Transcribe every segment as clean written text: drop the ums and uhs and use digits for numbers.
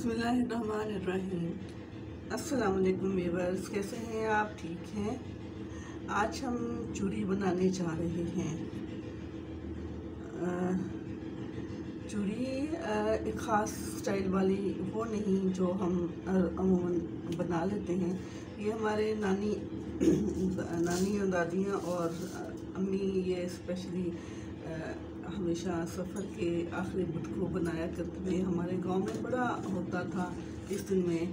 बिस्मिल्लाहिर्रहमानिर्रहीम। अस्सलाम वालेकुम व्यूअर्स, कैसे हैं आप? ठीक हैं। आज हम चूरी बनाने जा रहे हैं। चूरी एक ख़ास स्टाइल वाली वो नहीं जो हम अमूमन बना लेते हैं। ये हमारे नानी और दादियाँ और अम्मी ये स्पेशली हमेशा सफ़र के आखिरी बुध को बनाया करते थे। हमारे गांव में बड़ा होता था इस दिन में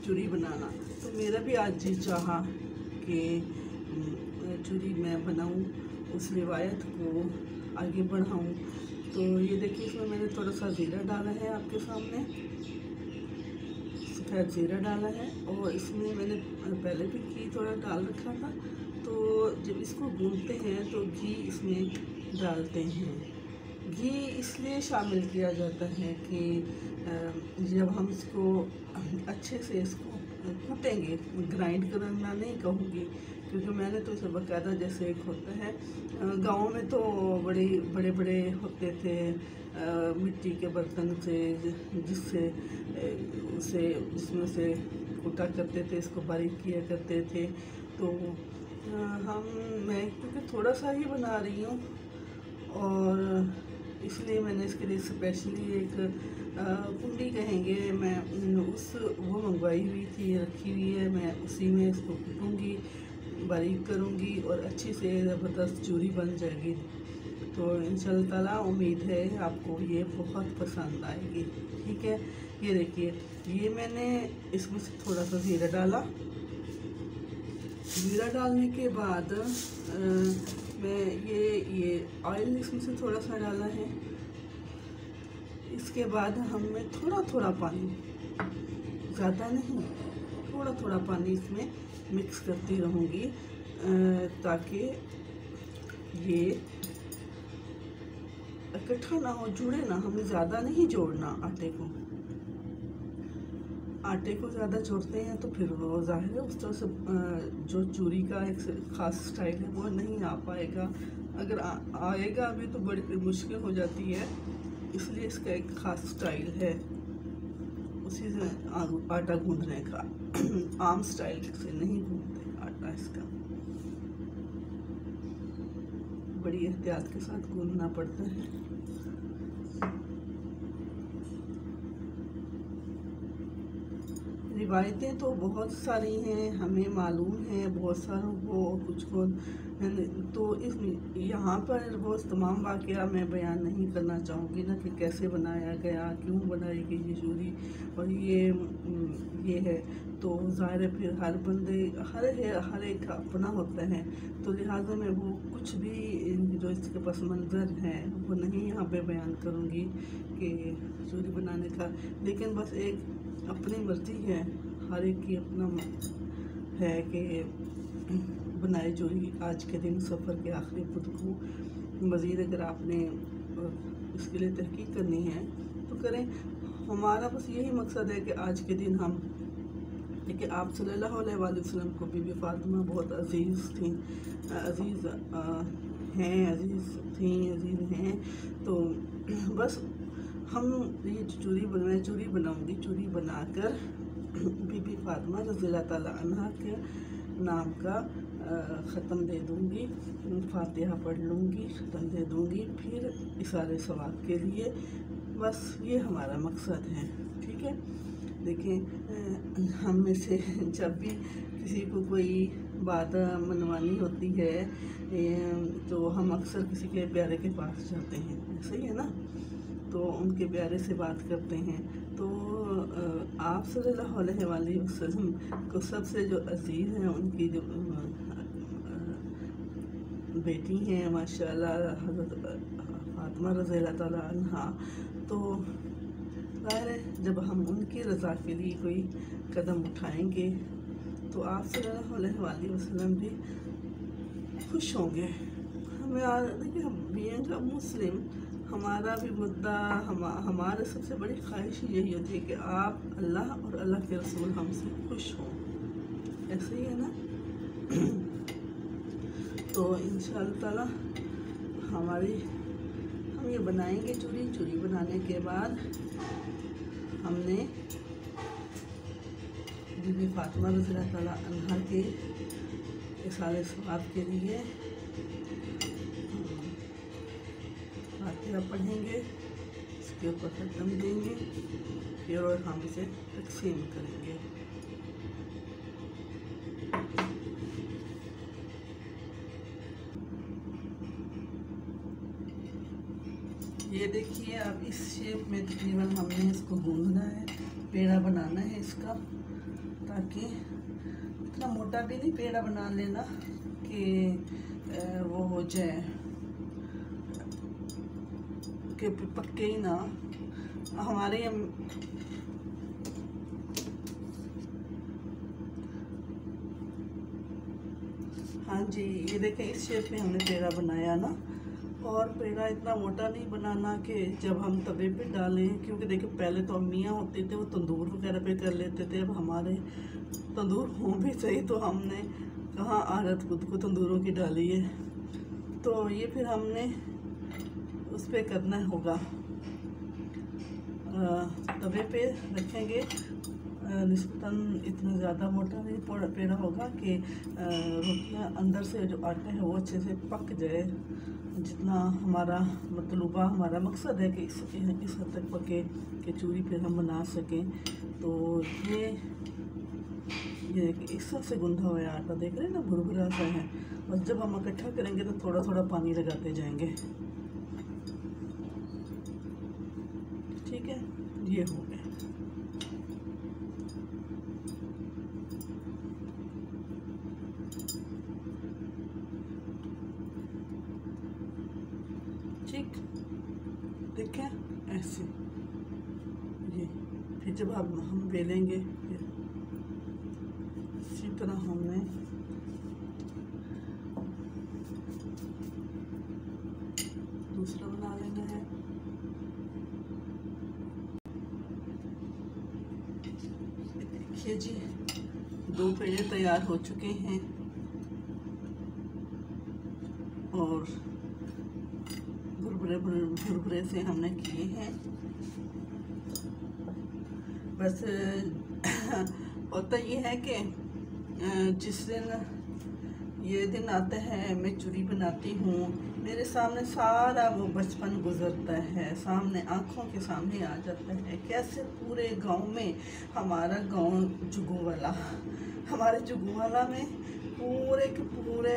चूरी बनाना। तो मेरा भी आज जी चाहा कि चूरी मैं बनाऊं, उस रिवायत को आगे बढ़ाऊं। तो ये देखिए, इसमें मैंने थोड़ा सा ज़ीरा डाला है, आपके सामने सफ़ेद ज़ीरा डाला है। और इसमें मैंने पहले भी घी थोड़ा डाल रखा था। तो जब इसको भूनते हैं तो घी इसमें डालते हैं। घी इसलिए शामिल किया जाता है कि जब हम इसको अच्छे से इसको कूटेंगे, ग्राइंड करना नहीं कहूँगी, क्योंकि मैंने तो इसे बाकायदा जैसे एक होता है गाँव में तो बड़े बड़े होते थे मिट्टी के बर्तन से, जिसमें से कूटा करते थे, इसको बारीक किया करते थे। तो मैं क्योंकि थोड़ा सा ही बना रही हूँ और इसलिए मैंने इसके लिए स्पेशली एक कुंडी कहेंगे, मैं वो मंगवाई हुई थी, रखी हुई है। मैं उसी में इसको कूटूँगी, बारीक करूँगी और अच्छी से ज़बरदस्त चूरी बन जाएगी। तो इंशाअल्लाह ताला उम्मीद है आपको ये बहुत पसंद आएगी। ठीक है, ये देखिए, ये मैंने इसमें से थोड़ा सा ज़ीरा डाला। ज़ीरा डालने के बाद मैं ये ऑयल इसमें से थोड़ा सा डाला है। इसके बाद हमने थोड़ा पानी, ज़्यादा नहीं, थोड़ा पानी इसमें मिक्स करती रहूँगी ताकि ये इकट्ठा ना हो, जुड़े ना। हमें ज़्यादा नहीं जोड़ना आटे को ज़्यादा जोड़ते हैं तो फिर वो ज़ाहिर है उस तरह से जो चूरी का एक ख़ास स्टाइल है वो नहीं आ पाएगा। अगर आएगा भी तो बड़ी मुश्किल हो जाती है। इसलिए इसका एक ख़ास स्टाइल है, उसी से आटा गूंदने का। आम स्टाइल से नहीं गूंदते आटा, इसका बड़ी एहतियात के साथ गूंदना पड़ता है। रिवायतें तो बहुत सारी हैं, हमें मालूम है बहुत सारों को, कुछ को तो यहाँ पर वो तमाम वाक़या मैं बयान नहीं करना चाहूँगी ना कि कैसे बनाया गया, क्यों बनाई गई ये चूरी और ये है। तो ज़ाहिर है फिर हर बंदे हर एक का अपना होता है। तो लिहाजा मैं वो कुछ भी जो इसके पस मंज़र हैं वो नहीं यहाँ पे बयान करूँगी कि चूरी बनाने का। लेकिन बस एक अपनी मर्ज़ी है, हर एक की अपना है कि बनाए चूरी आज के दिन सफ़र के आखिरी बुध को। मज़ीद अगर आपने इसके लिए तहकीक करनी है तो करें। हमारा बस यही मकसद है कि आज के दिन हम, देखिए, आप सल्लल्लाहु अलैहि वसल्लम को बीबी फातिमा बहुत अजीज़ हैं। तो बस हम ये चूरी बनाऊंगी। चूरी बनाकर बीबी फातिमा रज़ियल्लाहु ताला अन्हा के नाम का ख़त्म दे दूँगी, फातिहा पढ़ लूँगी, ख़त्म दे दूँगी, फिर इसारे सवाब के लिए। बस ये हमारा मकसद है। ठीक है, देखें, हम में से जब भी किसी को कोई बात मनवानी होती है तो हम अक्सर किसी के प्यारे के पास जाते हैं, सही है ना? तो उनके प्यारे से बात करते हैं। तो आप सल्लल्लाहु अलैहि वसल्लम को सबसे जो अजीज़ हैं, उनकी जो बेटी हैं माशाअल्लाह हज़रत फातिमा रज़ियल्लाहु ताला अन्हा, तो ज़ाहिर है जब हम उनकी रज़ा के लिए कोई कदम उठाएंगे तो आप सल्लल्लाहु अलैहि वसल्लम भी खुश होंगे। देखिए, हम बीइंग अ मुस्लिम, हमारा भी मुद्दा, हमारे सबसे बड़ी ख्वाहिश यही होती है कि आप अल्लाह और अल्लाह के रसूल हमसे खुश हों। ऐसे ही है ना? तो इंशाअल्लाह ताला हम ये बनाएंगे चूरी बनाने के बाद हमने बीबी फातिमा रज़ियल्लाहु ताला अन्हा के इसाले सवाब के लिए फातिहा पढ़ेंगे, इसके ऊपर ख़त्म देंगे, फिर और हम इसे तक़सीम करेंगे। ये देखिए, अब इस शेप में तकरीबन हमने इसको गूंदना है, पेड़ा बनाना है इसका, ताकि इतना मोटा भी नहीं पेड़ा बना लेना कि वो हो जाए कि पक्के ही ना हमारे। हाँ जी, ये देखें, इस शेप में हमने पेड़ा बनाया ना। और पेड़ा इतना मोटा नहीं बनाना कि जब हम तवे पे डालें, क्योंकि देखिए पहले तो अम्मियाँ होते थे वो तंदूर वगैरह पे कर लेते थे। अब हमारे तंदूर हों भी सही तो हमने कहाँ आदत खुद को तंदूरों की डाली है, तो ये फिर हमने उस पर करना होगा, तवे पे रखेंगे। निस्बतन इतना ज़्यादा मोटा नहीं पेड़ा होगा कि रोटियाँ अंदर से जो आटा है वो अच्छे से पक जाए, जितना हमारा मतलूबा हमारा मकसद है कि इस हद तक पके कि चूरी फिर हम बना सकें। तो ये इस तरह से गूंधा हुआ आटा देख रहे हैं ना, भुरभुरा सा है। बस जब हम इकट्ठा करेंगे तो थोड़ा थोड़ा पानी लगाते जाएंगे। ठीक है, ये हो गया। ठीक, देखें ऐसे। ये फिर जब हम बेलेंगे, फिर इसी तरह हमने दूसरा बना लेना है। देखिए जी, 2 पेड़े तैयार हो चुके हैं और भुरभुरे से हमने किए हैं। बस होता ये है कि जिस दिन ये दिन आता है मैं चूरी बनाती हूँ, मेरे सामने सारा वो बचपन गुजरता है, सामने आँखों के सामने आ जाता है। कैसे पूरे गांव में, हमारा गांव जुगूवाला, हमारे जुगूवाला में पूरे के पूरे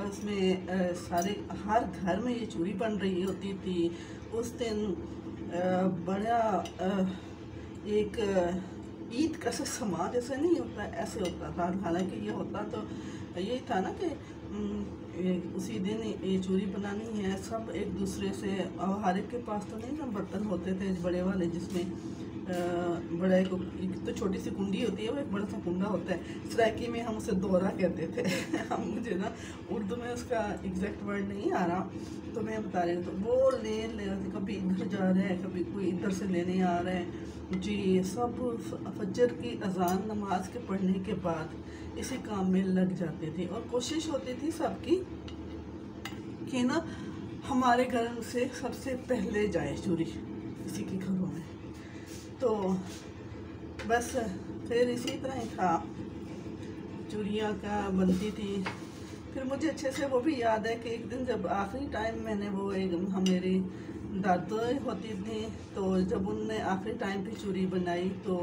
उसमें सारे हर घर में ये चूरी बन रही होती थी। उस दिन बड़ा एक ईद का समाज जैसे नहीं होता, ऐसे होता था। हालांकि ये होता तो यही था ना कि उसी दिन ये चूरी बनानी है, सब एक दूसरे से। और हर एक के पास तो नहीं ना बर्तन होते थे बड़े वाले, जिसमें बड़ा एक तो छोटी सी कुंडी होती है, वो एक बड़ा सा कुंडा होता है। सराइकी में हम उसे दोहरा कहते थे। हम मुझे ना उर्दू में उसका एग्जैक्ट वर्ड नहीं आ रहा, तो मैं बता रही हूँ। तो वो ले कभी इधर जा रहा है, कभी कोई इधर से लेने आ रहा है जी। सब फजर की अजान नमाज के पढ़ने के बाद इसी काम में लग जाते थे, और कोशिश होती थी सबकी कि ना हमारे घर से सबसे पहले जाए चूरी किसी के घरों में। तो बस फिर इसी तरह ही था, चूड़ियाँ का बनती थी। फिर मुझे अच्छे से वो भी याद है कि एक दिन जब आखिरी टाइम मैंने वो एक मेरी दादी होती थी, तो जब उनने आखिरी टाइम पे चूड़ी बनाई तो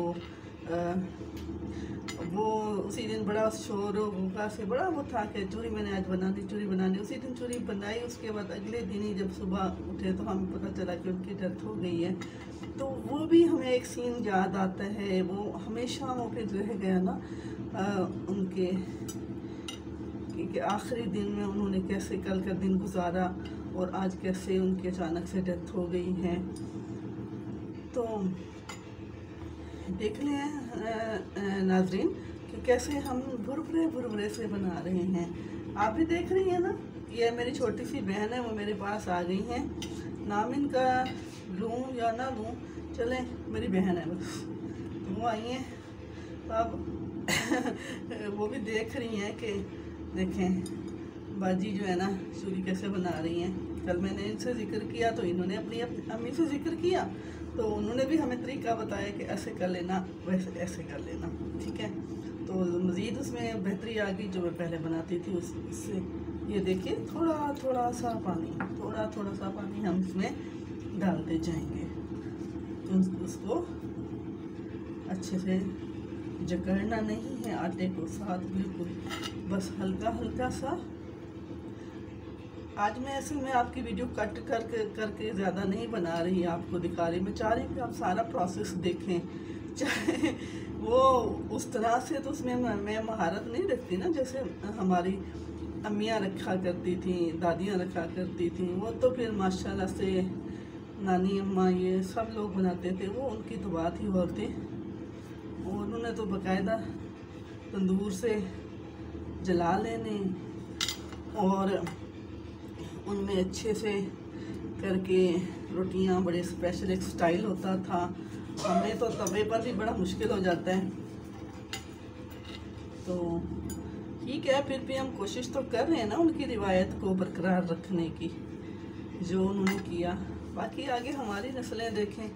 वो उसी दिन बड़ा शोर होगा से बड़ा वो था कि चूड़ी मैंने आज बनानी, चूड़ी बनानी। उसी दिन चूड़ी बनाई, उसके बाद अगले दिन ही जब सुबह उठे तो हमें पता चला कि उनकी डेथ हो गई है। तो वो भी हमें एक सीन याद आता है, वो हमेशा वो फिर रह गया ना उनके कि आखिरी दिन में उन्होंने कैसे कल का दिन गुजारा और आज कैसे उनकी अचानक से डेथ हो गई है। तो देख लें नाजरीन कि कैसे हम भुरभुरे से बना रहे हैं। आप भी देख रही हैं ना, ये मेरी छोटी सी बहन है, वो मेरे पास आ गई हैं। नाम इनका लूँ या ना लूँ, चलें, मेरी बहन है बस, वो आई हैं। तो अब वो भी देख रही हैं कि देखें बाजी जो है ना चूड़ी कैसे बना रही हैं। कल मैंने इनसे जिक्र किया तो इन्होंने अपनी अम्मी से जिक्र किया, तो उन्होंने भी हमें तरीका बताया कि ऐसे कर लेना, वैसे ऐसे कर लेना, ठीक है। तो मज़ीद उसमें बेहतरी आ गई जो मैं पहले बनाती थी उससे। ये देखिए थोड़ा थोड़ा सा पानी हम इसमें डालते जाएंगे, तो उसको अच्छे से जकड़ना नहीं है आटे को साथ, बिल्कुल बस हल्का हल्का सा। आज मैं असल में आपकी वीडियो कट करके ज़्यादा नहीं बना रही, आपको दिखा रही, मैं चाह रही हूँ कि आप सारा प्रोसेस देखें, चाहे वो उस तरह से तो उसमें मैं महारत नहीं रखती ना, जैसे हमारी अम्मियाँ रखा करती थी, दादियाँ रखा करती थी, वो तो फिर माशाल्लाह से नानी अम्मा ये सब लोग बनाते थे, वो उनकी तो बात ही और थी। उन्होंने तो बाकायदा तंदूर से जला लेने और उनमें अच्छे से करके रोटियां, बड़े स्पेशल एक स्टाइल होता था। हमें तो तवे पर भी बड़ा मुश्किल हो जाता है, तो ठीक है, फिर भी हम कोशिश तो कर रहे हैं ना उनकी रिवायत को बरकरार रखने की जो उन्होंने किया। बाकी आगे हमारी नस्लें देखें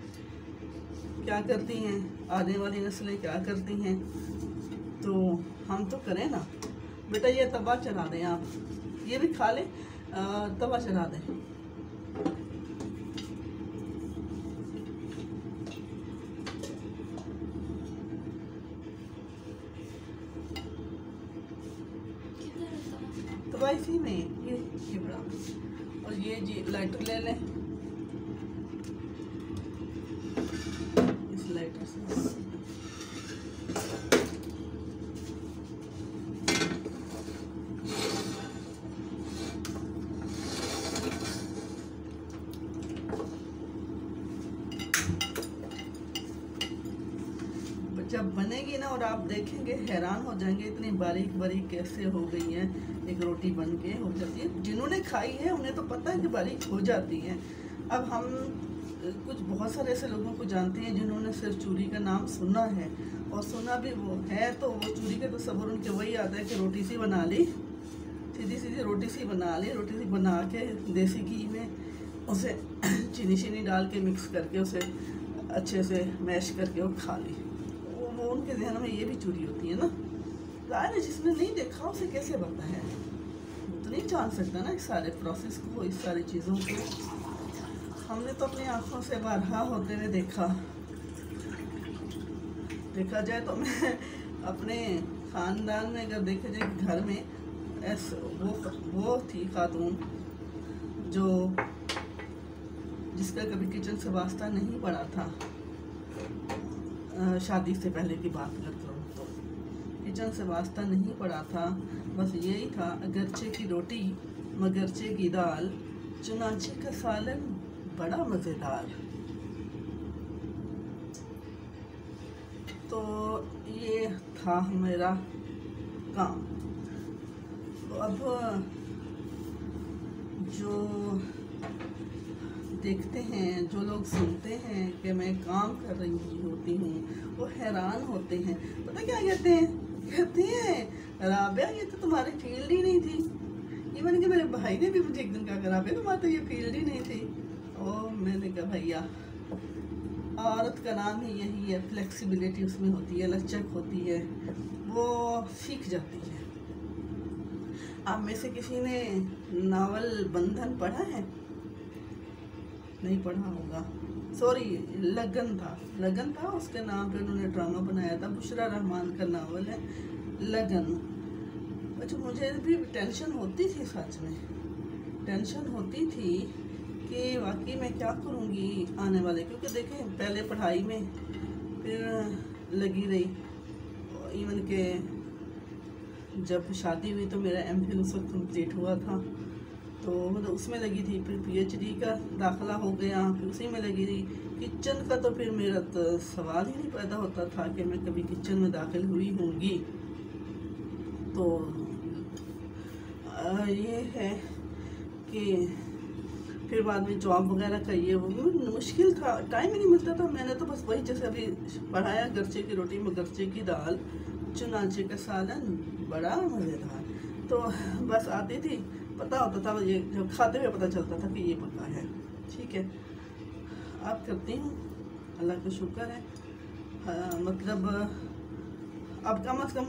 क्या करती हैं, आने वाली नस्लें क्या करती हैं, तो हम तो करें ना। बेटा ये तवा चला दें, आप ये भी खा लें, तवा चला दें। तवा इसी में ये बड़ा, और ये जी लाइटर ले लें, इस लाइटर से जब बनेगी ना और आप देखेंगे हैरान हो जाएंगे, इतनी बारीक बारीक कैसे हो गई है, एक रोटी बन के हो जाती है। जिन्होंने खाई है उन्हें तो पता है कि बारीक हो जाती है। अब हम कुछ बहुत सारे ऐसे लोगों को जानते हैं जिन्होंने सिर्फ चूरी का नाम सुना है, और सुना भी वो है तो वो चूरी के तस्वुर उनके वही आता है कि रोटी सी बना ली, सीधी सीधी रोटी सी बना ली, रोटी सी बना के देसी घी में उसे चीनी शीनी डाल के मिक्स करके उसे अच्छे से मैश करके वो खा ली। वो उनके ज़हन में ये भी चूरी होती है ना। जाहिर है जिसने नहीं देखा उसे कैसे पता है, वो तो नहीं जान सकता ना इस सारे प्रोसेस को, इस सारी चीज़ों को। हमने तो अपनी आँखों से बारहा होते हुए देखा जाए तो मैं अपने ख़ानदान में अगर देखे जाए घर में वो थी खातून जो जिसका कभी किचन से वास्ता नहीं पड़ा था। शादी से पहले की बात करता हूँ तो किचन से वास्ता नहीं पड़ा था, बस यही था अगरचे की रोटी मगरचे की दाल, चुनाचे का सालन बड़ा मज़ेदार। तो ये था मेरा काम। तो अब जो देखते हैं, जो लोग सुनते हैं कि मैं काम कर रही होती हूँ, वो हैरान होते हैं। पता क्या कहते हैं राबिया ये तो तुम्हारी फील्ड ही नहीं थी। इवन कि मेरे भाई ने भी मुझे एक दिन कहा राबिया तुम्हारी तो ये फील्ड ही नहीं थी। और मैंने कहा भैया औरत का नाम ही यही है, फ्लेक्सिबिलिटी उसमें होती है, लचक होती है, वो सीख जाती है। आप में से किसी ने नावल बंधन पढ़ा है? नहीं पढ़ा होगा, सॉरी, लगन था उसके नाम पे उन्होंने ड्रामा बनाया था, बुशरा रहमान का नावल है लगन। अच्छा मुझे भी टेंशन होती थी, सच में टेंशन होती थी कि वाकई मैं क्या करूँगी आने वाले, क्योंकि देखें पहले पढ़ाई में फिर लगी रही, इवन के जब शादी हुई तो मेरा MPhil उस वक्त कंप्लीट हुआ था, तो मतलब उसमें लगी थी, फिर PhD का दाखिला हो गया, फिर उसी में लगी रही। किचन का तो फिर मेरा तो सवाल ही नहीं पैदा होता था कि मैं कभी किचन में दाखिल हुई होंगी। तो ये है कि फिर बाद में जॉब वगैरह का ये वो मुश्किल था, टाइम ही नहीं मिलता था। मैंने तो बस वही जैसे अभी पढ़ाया, गरचे की रोटी मगरचे की दाल, चुनाचे का सालन बड़ा मज़ेदार, तो बस आती थी पता होता था, ये जब खाते हुए पता चलता था कि ये पका है। ठीक है, अब करती हूँ, अल्लाह का शुक्र है। मतलब अब कम से कम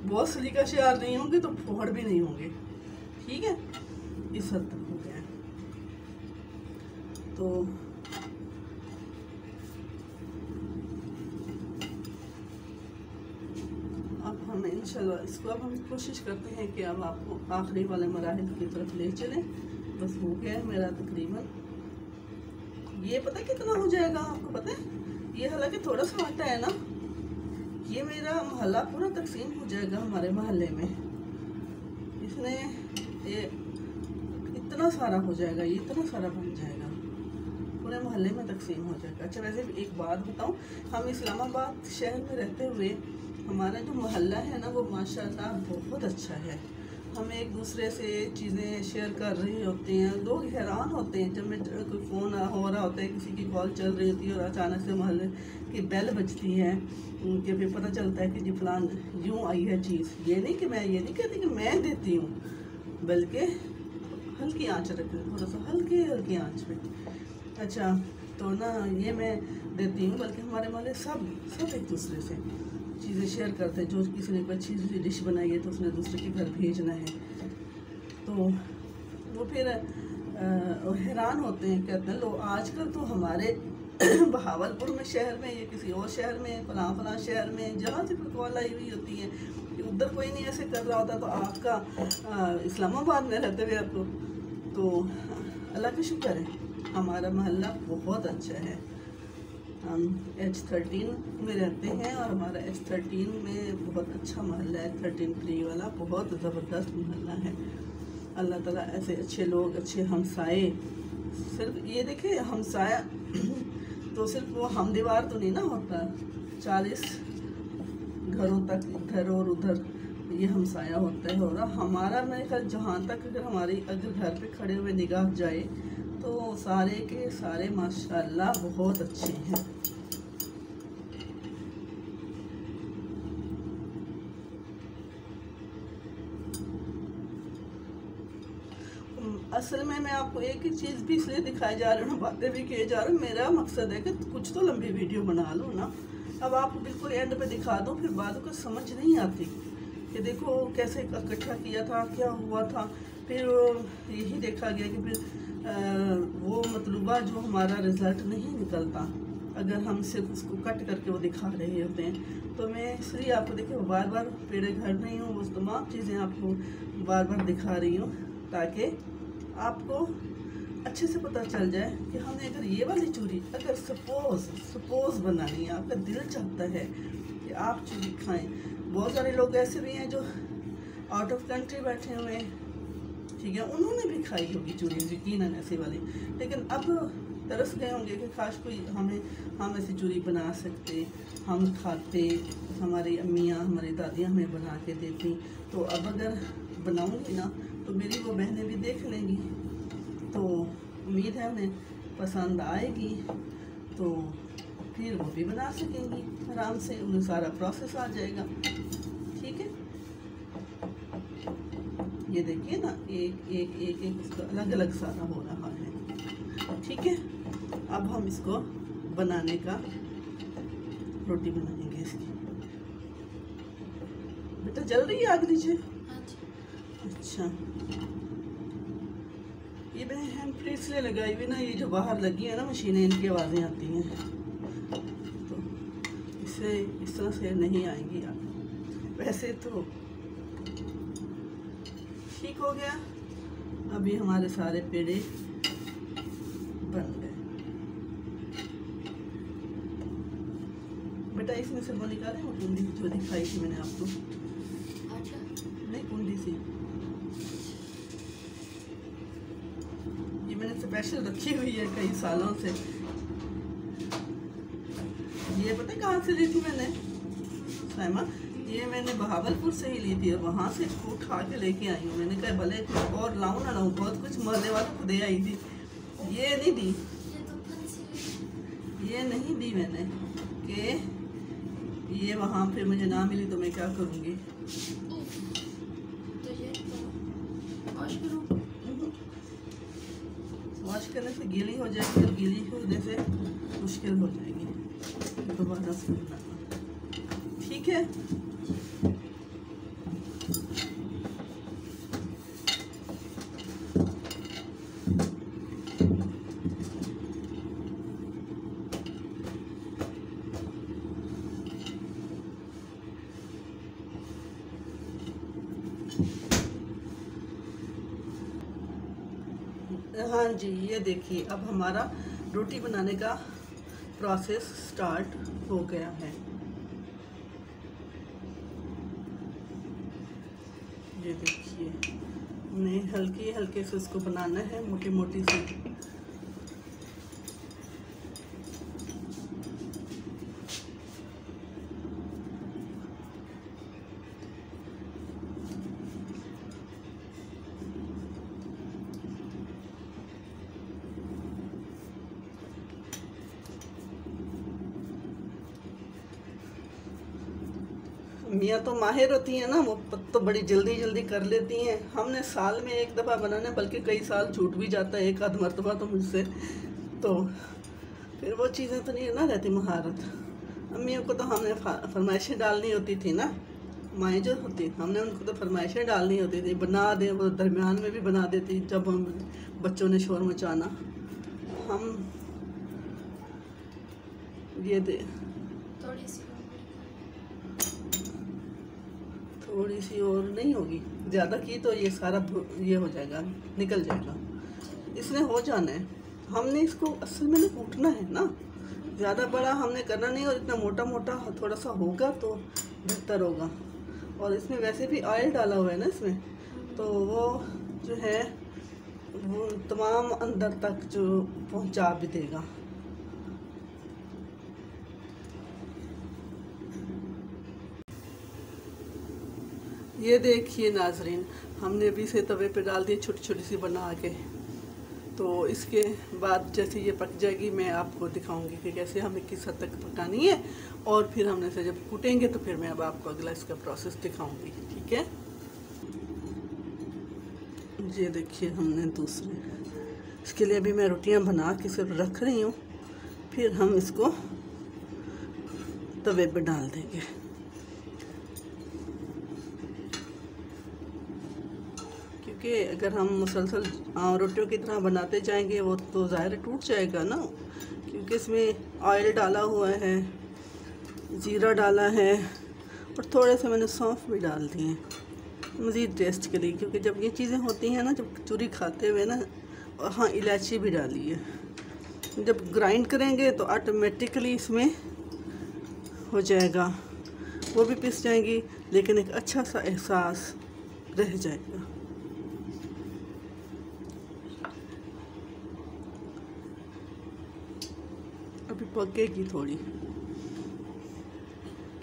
बहुत सलीका शेयर नहीं होंगे तो फोड़ भी नहीं होंगे। ठीक है, इस हद तक हो गया है। तो अब हम इंशाल्लाह इसको अब हम कोशिश करते हैं कि अब आपको आखिरी वाले मराहिल की तरफ ले चलें। बस हो गया है मेरा तकरीबन। ये पता है कितना हो जाएगा आपको पता है? ये हालांकि थोड़ा सा आटा है ना, ये मेरा मोहल्ला पूरा तकसीम हो जाएगा हमारे मोहल्ले में। इसने ये इतना सारा हो जाएगा, ये इतना सारा बन जाएगा, पूरे मोहल्ले में तकसीम हो जाएगा। अच्छा वैसे एक बात बताऊं, हम इस्लामाबाद शहर में रहते हुए हमारा जो मोहल्ला है ना वो माशाल्लाह बहुत अच्छा है। हम एक दूसरे से चीज़ें शेयर कर रहे होते हैं, लोग हैरान होते हैं जब मैं कोई फ़ोन हो रहा होता है, किसी की कॉल चल रही होती है और अचानक से मोहल्ले की बेल बजती है कि फिर पता चलता है कि जी फलान यूँ आई है चीज़। ये नहीं कि मैं ये नहीं कहती कि मैं देती हूँ, बल्कि हल्की आंच रखें, थोड़ा सा हल्की आंच पे। अच्छा तो ना ये मैं देती हूँ, बल्कि हमारे मोहल्ले सब एक दूसरे से चीज़ें शेयर करते हैं। जो किसी ने कोई अच्छी सी डिश बनाई है तो उसने दूसरे के घर भेजना है, तो वो फिर हैरान होते हैं, कहते हैं लोग आजकल तो हमारे बहावलपुर में शहर में या किसी और शहर में फलां शहर में जहाँ से कॉल आई हुई होती है कि उधर कोई नहीं ऐसे कर रहा होता, तो आपका इस्लामाबाद में रहते हुए आपको तो अल्लाह का शुक्र है हमारा मोहल्ला बहुत अच्छा है। हम H13 में रहते हैं और हमारा H13 में बहुत अच्छा मोहल्ला है। 13 वाला बहुत ज़बरदस्त मोहल्ला है। अल्लाह ताला ऐसे अच्छे लोग, अच्छे हमसाए, सिर्फ ये देखे हमसाया तो सिर्फ वो हम दीवार तो नहीं ना होता, 40 घरों तक इधर और उधर ये हमसाया होता है। और हमारा मेरे ख्याल जहाँ तक अगर घर पे खड़े हुए निगाह जाए तो सारे के सारे माशाल्लाह बहुत अच्छे हैं। असल में मैं आपको एक ही चीज़ भी इसलिए दिखाई जा रही हूँ, बातें भी किए जा रहे हूँ, मेरा मकसद है कि कुछ तो लंबी वीडियो बना लूँ ना। अब आपको बिल्कुल एंड पे दिखा दूँ, फिर बातों को समझ नहीं आती कि देखो कैसे इकट्ठा किया था, क्या हुआ था। फिर यही देखा गया कि फिर वो मतलूबा जो हमारा रिज़ल्ट नहीं निकलता अगर हम सिर्फ उसको कट करके वो दिखा रहे होते हैं। तो मैं इसलिए आपको देखिए बार बार पेड़े घर नहीं हूँ, वो तमाम चीज़ें आपको बार बार दिखा रही हूँ ताकि आपको अच्छे से पता चल जाए कि हमने अगर ये वाली चूरी अगर सपोज़ बनानी है, आपका दिल चाहता है कि आप चूरी खाएं। बहुत सारे लोग ऐसे भी हैं जो आउट ऑफ कंट्री बैठे हुए हैं, ठीक है, उन्होंने भी खाई होगी चूरी यकीनन ऐसी वाली, लेकिन अब तरस गए होंगे कि काश कोई हम ऐसी चूरी बना सकते, हम खाते, हमारी अम्मियाँ हमारी दादियाँ हमें बना के देती। तो अब अगर बनाऊंगी ना तो मेरी वो बहनें भी देख लेंगी, तो उम्मीद है उन्हें पसंद आएगी, तो फिर वो भी बना सकेंगी आराम से, उन्हें सारा प्रोसेस आ जाएगा। ठीक है, ये देखिए ना एक इसका अलग अलग सारा हो रहा है। ठीक है, अब हम इसको बनाने का रोटी बनाएंगे इसकी। बेटा जल रही है आग नीचे? अच्छा, ये मैंने हैंड फ्री इसलिए लगाई हुई ना, ये जो बाहर लगी है ना मशीनें, इनकी आवाज़ें आती हैं, तो इससे इस तरह से नहीं आएंगी आग। वैसे तो ठीक हो गया, अभी हमारे सारे पेड़े बन गए। बेटा इसमें से वो निकाले वो कुंडी जो दिखाई थी मैंने आपको। अच्छा, नहीं कुंडी सी ये मैंने स्पेशल रखी हुई है कई सालों से। ये पता कहाँ से ली थी मैंने साइमा? ये मैंने बहावलपुर से ही ली थी और वहाँ से उठा के लेके आई हूँ। मैंने कहा भले और लाऊं ना लाऊं, बहुत कुछ मोहल्ले वालों को दे आई थी। ये नहीं दी, ये नहीं दी मैंने कि ये वहाँ फिर मुझे ना मिली तो मैं क्या करूँगी। वॉश करने से गीली हो जाएगी, और गीली होने से मुश्किल हो जाएगी दोबारा से बनाना। ठीक है, हाँ जी, ये देखिए अब हमारा रोटी बनाने का प्रोसेस स्टार्ट हो गया है। ये देखिए हमने हल्के हल्के से उसको बनाना है, मोटी मोटी सी। मियाँ तो माहिर होती हैं ना, वो तो बड़ी जल्दी जल्दी कर लेती हैं। हमने साल में एक दफ़ा बनाना है, बल्कि कई साल छूट भी जाता है, एक आध मरतबा तो मुझसे। तो फिर वो चीज़ें तो नहीं ना रहती महारत। अम्मियों को तो हमने फरमाइशें डालनी होती थी ना, माएँ जो होती हमने उनको तो फरमाइशें डालनी होती थी, बना दे, वो दरमियान में भी बना देती जब हम बच्चों ने शोर मचाना। हम ये दे थोड़ी सी और नहीं होगी, ज़्यादा की तो ये सारा ये हो जाएगा, निकल जाएगा। इसने हो जाना है, हमने इसको असल में नहीं कूटना है ना, ज़्यादा बड़ा हमने करना नहीं, और इतना मोटा मोटा थोड़ा सा होगा तो बेहतर होगा। और इसमें वैसे भी ऑयल डाला हुआ है ना इसमें, तो वो जो है वो तमाम अंदर तक जो पहुंचा भी देगा। ये देखिए नाजरीन, हमने अभी से तवे पे डाल दी छोटी छोटी सी बना के। तो इसके बाद जैसे ये पक जाएगी मैं आपको दिखाऊंगी कि कैसे हमें किस हद तक पकानी है, और फिर हमने से जब कूटेंगे तो फिर मैं अब आपको अगला इसका प्रोसेस दिखाऊंगी। ठीक है, ये देखिए हमने दूसरे, इसके लिए अभी मैं रोटियां बना के सिर्फ रख रही हूँ, फिर हम इसको तवे पे डाल देंगे। कि अगर हम मुसलसल रोटियों की तरह बनाते जाएंगे वो तो ज़ाहिर टूट जाएगा ना, क्योंकि इसमें ऑयल डाला हुआ है, जीरा डाला है, और थोड़े से मैंने सौंफ भी डाल दिए हैं मज़ीद टेस्ट के लिए, क्योंकि जब ये चीज़ें होती हैं ना, जब कचौरी खाते हुए ना, और हाँ इलायची भी डाली है, जब ग्राइंड करेंगे तो ऑटोमेटिकली इसमें हो जाएगा, वो भी पिस जाएंगी, लेकिन एक अच्छा सा एहसास रह जाएगा। अभी पकेगी थोड़ी,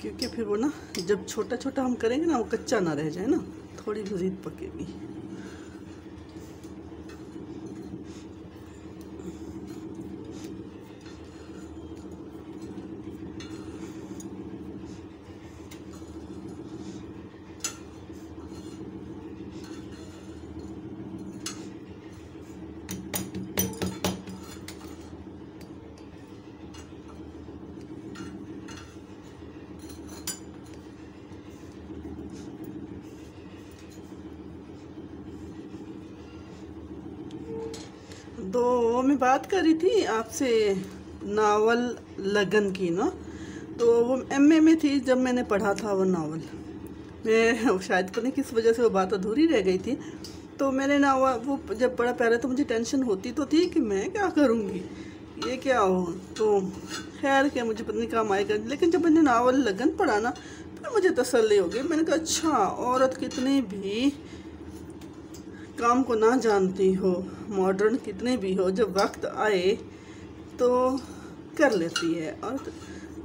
क्योंकि फिर वो ना जब छोटा छोटा हम करेंगे ना, वो कच्चा ना रह जाए ना, थोड़ी मज़ीद पकेगी। तो वो मैं बात कर रही थी आपसे नावल लगन की ना, तो वो एमए में थी जब मैंने पढ़ा था वो नावल। मैं शायद पता नहीं किस वजह से वो बात अधूरी रह गई थी। तो मैंने नावल वो जब पढ़ा, पहले तो मुझे टेंशन होती तो थी कि मैं क्या करूँगी, ये क्या हो, तो खैर क्या मुझे पता नहीं काम आएगा। लेकिन जब मैंने नावल लगन पढ़ा ना, फिर मुझे तसल्ली हो गई। मैंने कहा अच्छा, औरत कितनी भी काम को ना जानती हो, मॉडर्न कितने भी हो, जब वक्त आए तो कर लेती है। और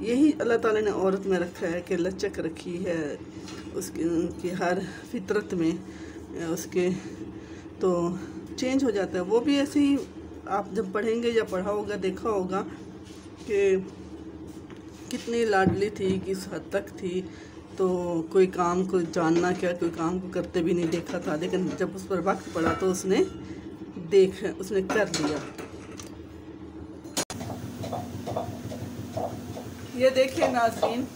यही अल्लाह ताला ने औरत में रखा है कि लचक रखी है उसकी हर फितरत में, उसके तो चेंज हो जाता है। वो भी ऐसे ही आप जब पढ़ेंगे या पढ़ा होगा, देखा होगा कि कितनी लाडली थी, किस हद तक थी, तो कोई काम को जानना क्या, कोई काम को करते भी नहीं देखा था, लेकिन जब उस पर वक्त पड़ा तो उसने कर लिया। ये देखिए नाज़रीन,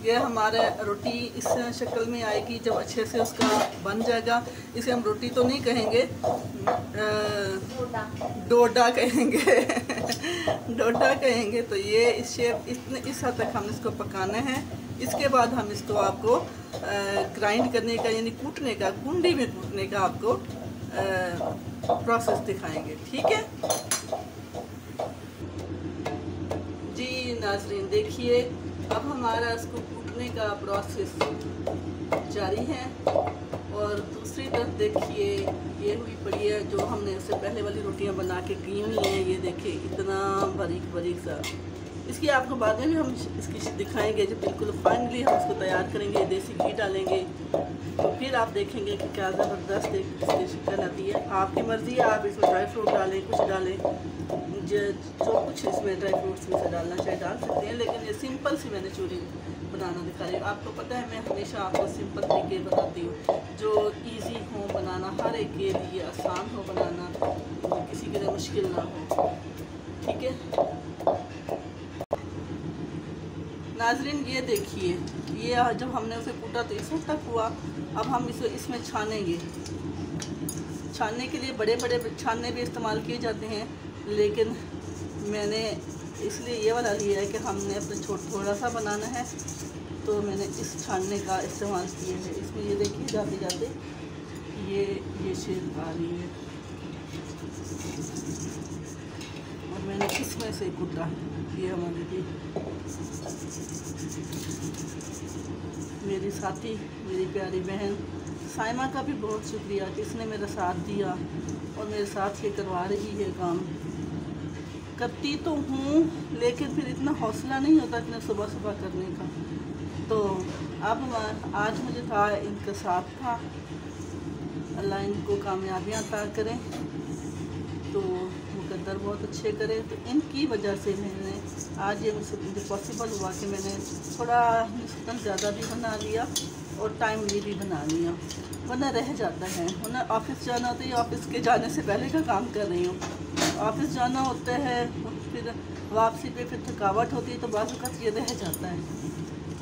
ये हमारे रोटी इस शक्ल में आएगी जब अच्छे से उसका बन जाएगा। इसे हम रोटी तो नहीं कहेंगे, डोडा कहेंगे डोडा कहेंगे। तो ये इस हद तक हम इसको पकाना है। इसके बाद हम इसको आपको ग्राइंड करने का, यानी कूटने का, कुंडी में कूटने का आपको प्रोसेस दिखाएंगे। ठीक है जी नाज़रीन, देखिए अब हमारा इसको कूटने का प्रोसेस जारी है। और दूसरी तरफ देखिए ये हुई पड़ी है जो हमने उससे पहले वाली रोटियां बना के की हुई हैं। ये देखिए इतना बारीक बारीक सा। इसकी आपको बाद में भी हम इसकी दिखाएंगे। जब बिल्कुल फाइनली हम इसको तैयार करेंगे, देसी घी डालेंगे, तो फिर आप देखेंगे कि क्या ज़बरदस्त इसकी शक्ल आती है। आपकी मर्ज़ी है, आप इसमें ड्राई फ्रूट डालें, कुछ डालें, जो कुछ इसमें ड्राई फ्रूट्स में से डालना चाहे डाल सकते हैं। लेकिन ये सिंपल सी मैंने चूरी बनाना दिखा रही हूँ। आपको पता है मैं हमेशा आपको सिंपल तरीके बताती हूँ जो इजी हो बनाना, हर एक के लिए आसान हो बनाना, किसी के लिए मुश्किल ना हो। ठीक है नाज़रीन, ये देखिए, ये जब हमने उसे कूटा तो इस वक्त तक हुआ। अब हम इसे इसमें छानेंगे। छानने के लिए बड़े बड़े छानने भी इस्तेमाल किए जाते हैं, लेकिन मैंने इसलिए ये वाला लिया है कि हमने अपने थोड़ा सा बनाना है, तो मैंने इस छानने का इस्तेमाल किया है। इसमें ये देखिए जाते जाते ये शेप आ रही है और मैंने इसमें से कूटा। ये हमारी थी मेरी साथी, मेरी प्यारी बहन साइमा का भी बहुत शुक्रिया कि इसने मेरा साथ दिया और मेरे साथ ये करवा रही है काम। करती तो हूँ, लेकिन फिर इतना हौसला नहीं होता इतना सुबह सुबह करने का। तो अब आज मुझे था, इनका साथ था। अल्लाह इनको कामयाबियाँ अता करें, तो मुकद्दर बहुत अच्छे करे। तो इनकी वजह से मैंने आज ये मुझे पॉसिबल हुआ कि मैंने थोड़ा निस्बतन ज़्यादा भी बना लिया और टाइमली भी बना लिया, वरना रह जाता है। वरना ऑफिस जाना होता है, ऑफिस के जाने से पहले का काम कर रही हूँ। ऑफिस जाना होता है, फिर वापसी पे फिर थकावट होती है, तो बाज़ वक़्त ये रह जाता है।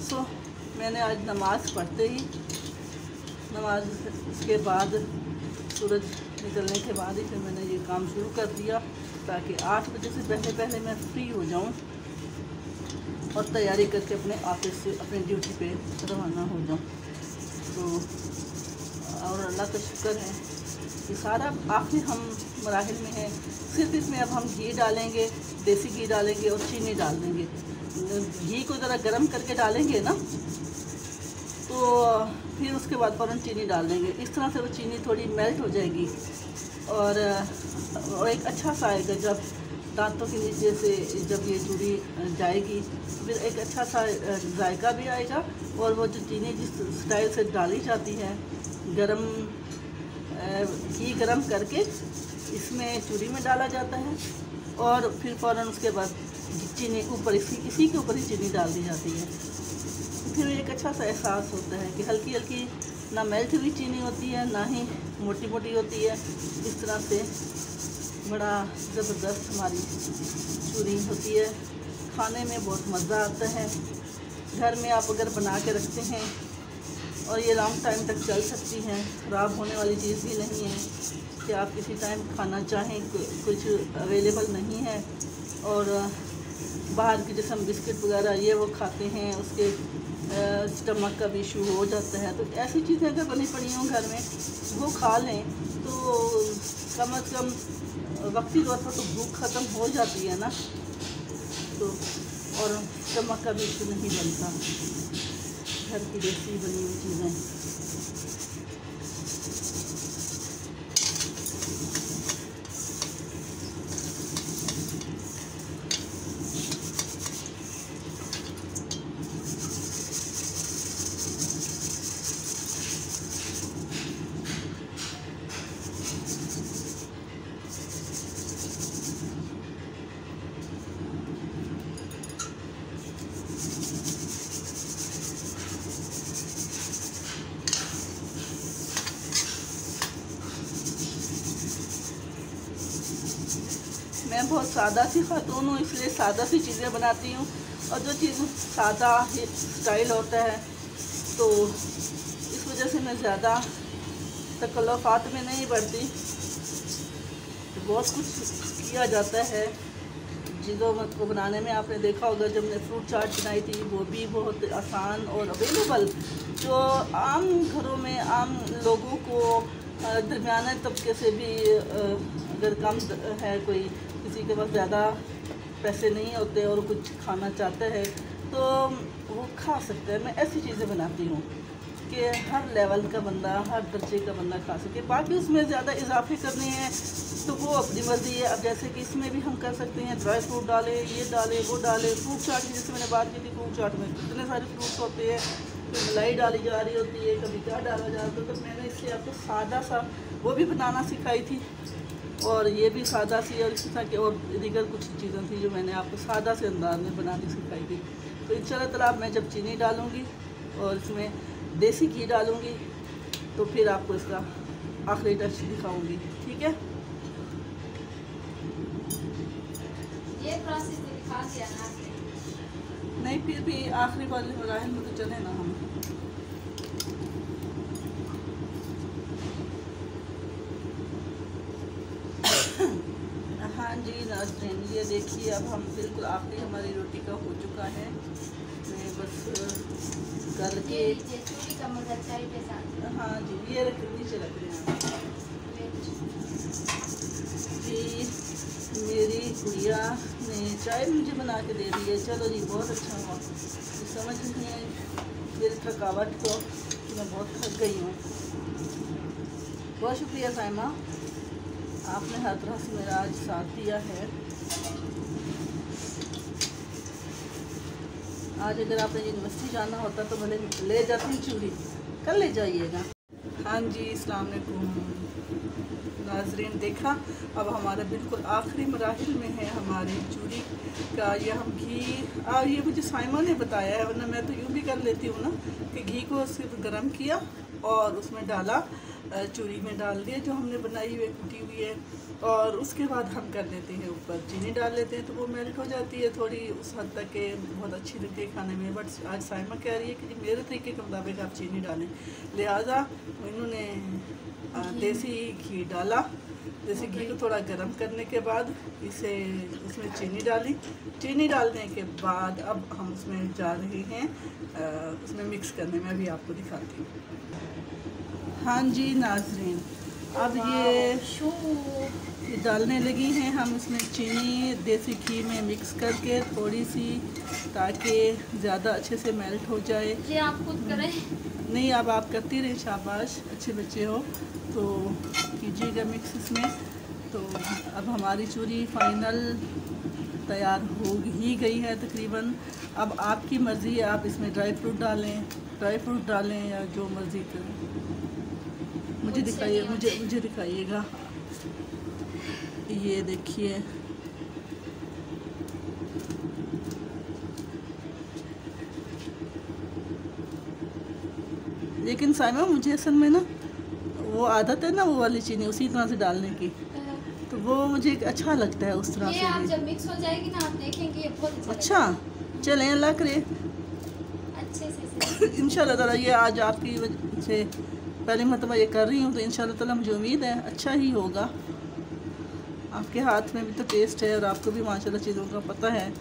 सो मैंने आज नमाज़ पढ़ते ही, नमाज के बाद सूरज निकलने के बाद ही फिर मैंने ये काम शुरू कर दिया, ताकि 8 बजे से पहले मैं फ्री हो जाऊँ और तैयारी करके अपने ऑफिस से अपने ड्यूटी पे रवाना हो जाऊँ। तो और अल्लाह का शुक्र है कि सारा आखिर हम मराहिल में है। सिर्फ इसमें अब हम घी डालेंगे, देसी घी डालेंगे और चीनी डाल देंगे। घी को ज़रा गर्म करके डालेंगे ना, तो फिर उसके बाद फ़ौरन चीनी डाल देंगे। इस तरह से वो चीनी थोड़ी मेल्ट हो जाएगी और एक अच्छा सा आएगा। जब दांतों के नीचे से जब ये चूड़ी जाएगी, फिर एक अच्छा सा जायका भी आएगा। और वो जो चीनी जिस स्टाइल से डाली जाती है, घी गरम करके इसमें चूड़ी में डाला जाता है और फिर फ़ौरन उसके बाद चीनी ऊपर इसी के ऊपर ही चीनी डाल दी जाती है। फिर एक अच्छा सा एहसास होता है कि हल्की हल्की ना मेल्ट हुई चीनी होती है, ना ही मोटी मोटी होती है। इस तरह से बड़ा ज़बरदस्त हमारी चूरी होती है। खाने में बहुत मज़ा आता है। घर में आप अगर बना के रखते हैं और ये लॉन्ग टाइम तक चल सकती हैं, ख़राब होने वाली चीज़ भी नहीं है कि आप किसी टाइम खाना चाहें, कुछ अवेलेबल नहीं है। और बाहर के जैसे हम बिस्किट वगैरह ये वो खाते हैं, उसके स्टमक का भी इशू हो जाता है। तो ऐसी चीज़ें अगर बनी पड़ी हों घर में, वो खा लें तो कम अज़ कम वक्ती तौर पर तो भूख ख़त्म हो जाती है ना, तो और स्टमक का भी इशू नहीं बनता। घर की देसी बनी हुई चीज़ें। बहुत सादा सी खातून हूँ, इसलिए सादा सी चीज़ें बनाती हूँ। और जो चीज़ सादा स्टाइल होता है तो इस वजह से मैं ज़्यादा तकल्लुफ़ात में नहीं बढ़ती। तो बहुत कुछ किया जाता है चीज़ों को बनाने में। आपने देखा होगा जब मैंने फ्रूट चाट बनाई थी, वो भी बहुत आसान और अवेलेबल, जो आम घरों में आम लोगों को दरमियाने तबके से भी अगर कम है, कोई किसी के पास ज़्यादा पैसे नहीं होते और कुछ खाना चाहता है तो वो खा सकता है। मैं ऐसी चीज़ें बनाती हूँ कि हर लेवल का बंदा, हर दर्जे का बंदा खा सके। बाकी उसमें ज़्यादा इजाफे करने हैं तो वो अपनी मर्ज़ी है। अब जैसे कि इसमें भी हम कर सकते हैं, ड्राई फ्रूट डालें, ये डालें, वो डालें। फ्रूट चाट की जैसे मैंने बात की थी, फ्रूट चाट में कितने सारे फ्रूट्स होते हैं, तो मलाई डाली जा रही होती है, कभी क्या डाला जाता है। तो मैंने इसलिए आपको सादा सा वो भी बनाना सिखाई थी और ये भी सादा सी, और इसी तरह की और दीगर कुछ चीज़ें थी जो मैंने आपको सादा से अंदाज में बनानी सिखाई थी। तो इंशाल्लाह ताला मैं जब चीनी डालूँगी और इसमें देसी घी डालूँगी तो फिर आपको इसका आखिरी टच दिखाऊँगी, ठीक है। ये प्रोसेस दिखा दिया ना नहीं, फिर भी आखिरी वाले मराहिल में तो चले ना हम। हाँ जी नाज़रीन, ये देखिए अब हम बिल्कुल आखिरी हमारी रोटी का हो चुका है। मैं बस गल के चूड़ी का मज़ा चाय के साथ। हाँ जी, ये नीचे रख रहे हैं जी। मेरी गुड़िया ने चाय मुझे बना के दे दी है। चलो जी, बहुत अच्छा हुआ। समझ नहीं आई मेरी थकावट को, मैं बहुत थक गई हूँ। बहुत शुक्रिया साइमा, आपने हर तरह से मेरा आज साथ दिया है। आज अगर आपने यूनिवर्सिटी जाना होता तो भले ले जाती चूड़ी, कल ले जाइएगा। हाँ जी, अस्सलाम वालेकुम नाज़रीन। देखा अब हमारा बिल्कुल आखिरी मराहिल में है हमारी चूड़ी का। ये हम घी, ये मुझे साइमा ने बताया है, वरना मैं तो यूँ भी कर लेती हूँ ना कि घी को सिर्फ गर्म किया और उसमें डाला, चूड़ी में डाल दिया जो हमने बनाई हुई कुटी हुई है, और उसके बाद हम कर लेते हैं ऊपर चीनी डाल लेते हैं तो वो मेल्ट हो जाती है थोड़ी उस हद तक के बहुत अच्छी लगती है खाने में। बट आज साइमा कह रही है कि मेरे तरीके के मुताबिक आप चीनी डालें, लिहाजा इन्होंने देसी घी डाला। देसी घी को थोड़ा गर्म करने के बाद इसे उसमें चीनी डाली। चीनी डालने के बाद अब हम उसमें जा रहे हैं उसमें मिक्स करने में, अभी आपको दिखाती हूँ। हाँ जी नाज़रीन, अब ये डालने लगी हैं हम इसमें चीनी देसी घी में मिक्स करके थोड़ी सी, ताकि ज़्यादा अच्छे से मेल्ट हो जाए। ये आप खुद करें? नहीं, अब आप करती रहे, शाबाश, अच्छे बच्चे हो तो कीजिएगा मिक्स इसमें। तो अब हमारी चूड़ी फाइनल तैयार हो ही गई है तकरीबन। अब आपकी मर्ज़ी है, आप इसमें ड्राई फ्रूट डालें या जो मर्ज़ी करें। मुझे दिखाइए, मुझे दिखाइएगा। ये देखिए, लेकिन साइमा मुझे असल में ना वो आदत है ना वो वाली चीनी उसी तरह से डालने की, तो वो मुझे अच्छा लगता है उस तरह से। आप जब मिक्स हो जाएगी ना, आप देखेंगे ये बहुत अच्छा। चलें, अल्लाह करे अच्छे से इंशाल्लाह ताला। ये आज आपकी वजह से पहली मरतबा ये कर रही हूँ तो इंशाल्लाह ताला मुझे उम्मीद है अच्छा ही होगा। आपके हाथ में भी तो टेस्ट है और आपको भी माशाल्लाह चीज़ों का पता है।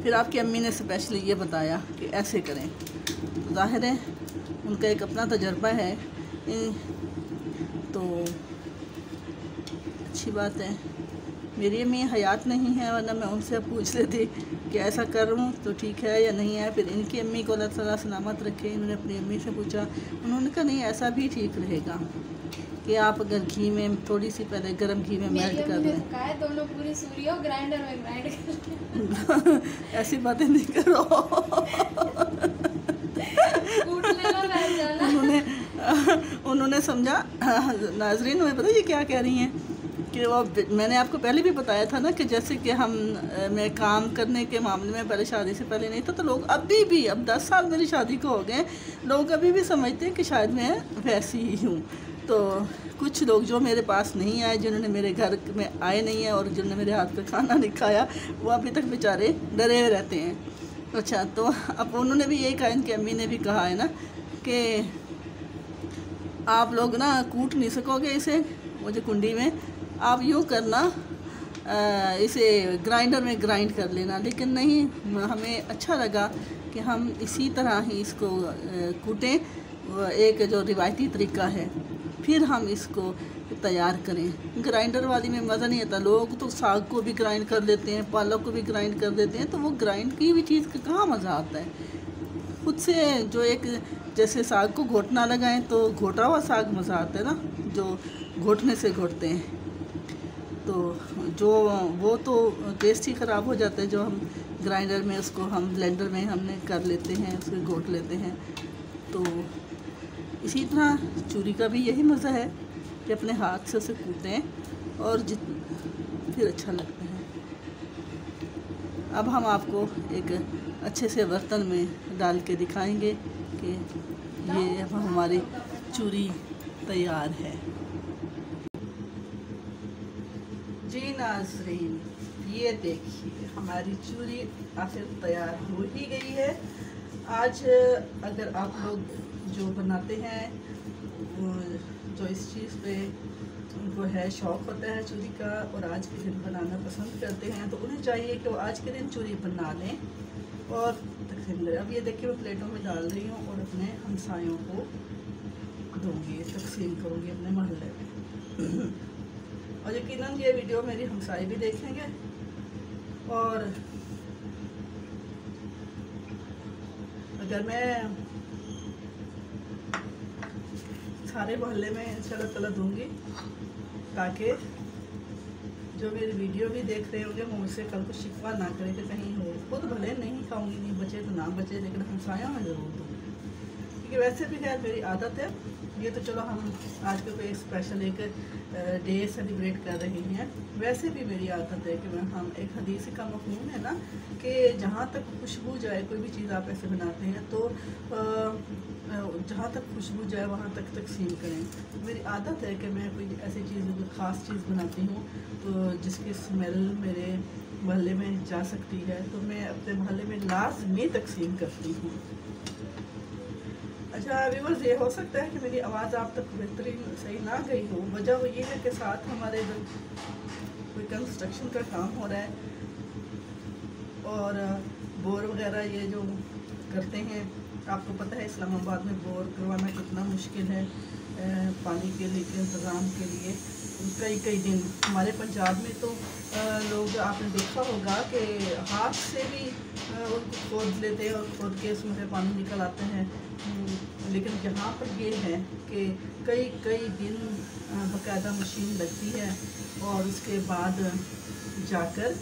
फिर आपकी अम्मी ने स्पेशली ये बताया कि ऐसे करें, तो ज़ाहिर है उनका एक अपना तजर्बा है, तो अच्छी बात है। मेरी अम्मी हयात नहीं है, वरना मैं उनसे पूछ लेती कि ऐसा करूँ तो ठीक है या नहीं है। फिर इनकी अम्मी को अल्लाह ताला सलामत रखे, इन्होंने अपनी अम्मी से पूछा, उन्होंने कहा नहीं ऐसा भी ठीक रहेगा कि आप अगर घी में थोड़ी सी पहले गर्म घी में मेल्ट कर लें। दोनों पूरी सूरियों ग्राइंडर में ग्राइंड कर ऐसी बातें नहीं करो। उन्होंने समझा। नाजरीन मुझे पता ये क्या कह रही हैं कि वो, मैंने आपको पहले भी बताया था ना कि जैसे कि मैं काम करने के मामले में पहले शादी से पहले नहीं था, तो लोग अभी भी, अब 10 साल मेरी शादी को हो गए, लोग अभी भी समझते हैं कि शायद मैं वैसी ही हूँ। तो कुछ लोग जो मेरे पास नहीं आए, जिन्होंने मेरे घर में आए नहीं है और जिन्होंने मेरे हाथ का खाना नहीं खाया, वो अभी तक बेचारे डरे हुए रहते हैं। अच्छा, तो अब उन्होंने भी यही कहा, इनकी अम्मी ने भी कहा है ना कि आप लोग ना कूट नहीं सकोगे इसे, वो जो कुंडी में, आप यूँ करना, इसे ग्राइंडर में ग्राइंड कर लेना। लेकिन नहीं, हमें अच्छा लगा कि हम इसी तरह ही इसको कूटें, एक जो रिवायती तरीका है, फिर हम इसको तैयार करें। ग्राइंडर वाली में मज़ा नहीं आता। लोग तो साग को भी ग्राइंड कर देते हैं, पालक को भी ग्राइंड कर देते हैं, तो वो ग्राइंड की हुई चीज़ का कहाँ मज़ा आता है। खुद से जो एक, जैसे साग को घोटना लगाएं तो घोटा हुआ साग मज़ा आता है ना, जो घोटने से घोटते हैं, तो जो वो तो टेस्ट ही ख़राब हो जाता है। जो हम ग्राइंडर में, उसको हम ब्लेंडर में हमने कर लेते हैं, उसको घोट लेते हैं। तो इसी तरह चूरी का भी यही मज़ा है कि अपने हाथ से उसे कूटें और फिर अच्छा लगता है। अब हम आपको एक अच्छे से बर्तन में डाल के दिखाएंगे कि ये अब हमारी चूरी तैयार है। जी नाज़रीन, ये देखिए हमारी चूरी आखिर तैयार हो ही गई है। आज अगर आप लोग जो बनाते हैं, जो इस चीज़ पे उनको है शौक़ होता है चूरी का, और आज के दिन बनाना पसंद करते हैं, तो उन्हें चाहिए कि वो आज के दिन चूरी बना लें और तकसीम करें। अब ये देखिए मैं प्लेटों में डाल रही हूँ और अपने हमसायों को दूँगी, तकसीम करूँगी अपने मोहल्ले में। और यकीनन ये वीडियो मेरी हमसाई भी देखेंगे, और अगर मैं सारे मोहल्ले में इंशाल्लाह ताला दूँगी, ताकि जो मेरी वीडियो भी देख रहे होंगे वो मुझसे कल को शिकवा ना करे कि कहीं हो। खुद भले नहीं खाऊंगी, नहीं बचे तो ना बचे, लेकिन हमसाया में ज़रूर दूँगी, क्योंकि वैसे भी खैर मेरी आदत है। ये तो चलो हम आज के कोई स्पेशल एक डे सेलिब्रेट कर रहे हैं, वैसे भी मेरी आदत है कि हम एक हदीस का मफ़हूम है ना कि जहाँ तक खुशबू जाए, कोई भी चीज़ आप ऐसे बनाते हैं तो जहाँ तक खुशबू जाए वहाँ तक तकसीम करें। मेरी आदत है कि मैं कोई ऐसी चीज़, कोई ख़ास चीज़ बनाती हूँ तो जिसकी स्मेल मेरे मोहल्ले में जा सकती है, तो मैं अपने मोहल्ले में लाज़मी तकसीम करती हूँ। अच्छा व्यूअर्स, ये हो सकता है कि मेरी आवाज़ आप तक बेहतरीन सही ना गई हो। वजह वो ये है कि साथ हमारे इधर कोई कंस्ट्रक्शन का काम हो रहा है, और बोर वगैरह ये जो करते हैं, आपको पता है इस्लामाबाद में बोर करवाना कितना मुश्किल है पानी के लिए, इंतज़ाम के लिए। कई दिन हमारे पंजाब में तो लोग, आपने देखा होगा कि हाथ से भी उनको खोद लेते हैं और खोद के उसमें से पानी निकल आते हैं। लेकिन यहाँ पर ये है कि कई दिन बाकायदा मशीन लगती है और उसके बाद जाकर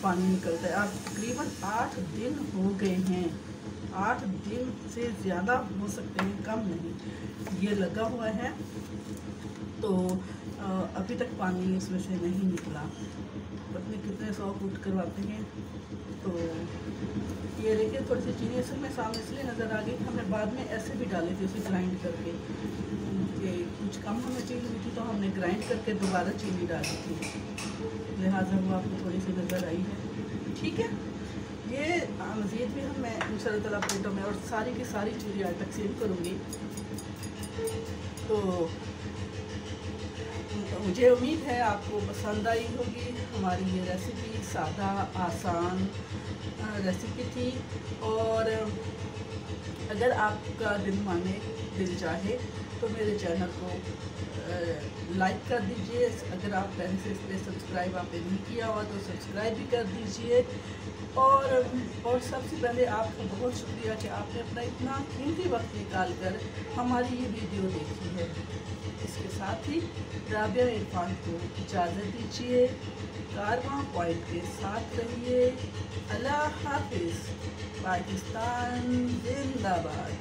पानी निकलता है। अब तकरीबन 8 दिन हो गए हैं, 8 दिन से ज़्यादा हो सकते हैं, कम नहीं, ये लगा हुआ है। तो अभी तक पानी इसमें से नहीं निकला। पत्नी कितने 100 फुट करवाते हैं। तो ये देखिए थोड़ी सी चीनी असल में सामने इसलिए नज़र आ गई, हमने बाद में ऐसे भी डाली थी उसे ग्राइंड करके, कि कुछ कम हमें चीनी हुई थी तो हमने ग्राइंड करके दोबारा चीनी डाली थी, लिहाजा वो आपको थोड़ी सी नज़र आई है। ठीक है, ये मज़ीद भी मैं इंशाअल्लाह ताला प्लेटों में और सारी की सारी चीज़ें आज तकसीम करूँगी। तो मुझे उम्मीद है आपको पसंद आई होगी हमारी ये रेसिपी। सादा आसान रेसिपी थी, और अगर आपका दिल चाहे तो मेरे चैनल को लाइक कर दीजिए। अगर आप पहले से इस पर सब्सक्राइब आपने नहीं किया हुआ तो सब्सक्राइब भी कर दीजिए। और सबसे पहले आपको बहुत शुक्रिया कि आपने अपना इतना कीमती वक्त निकाल कर हमारी ये वीडियो देखी है। इसके साथ ही राबिया इरफान को इजाज़त दीजिए। कारवां पॉइंट के साथ रहिए। अल्लाह हाफिज़। पाकिस्तान जिंदाबाद।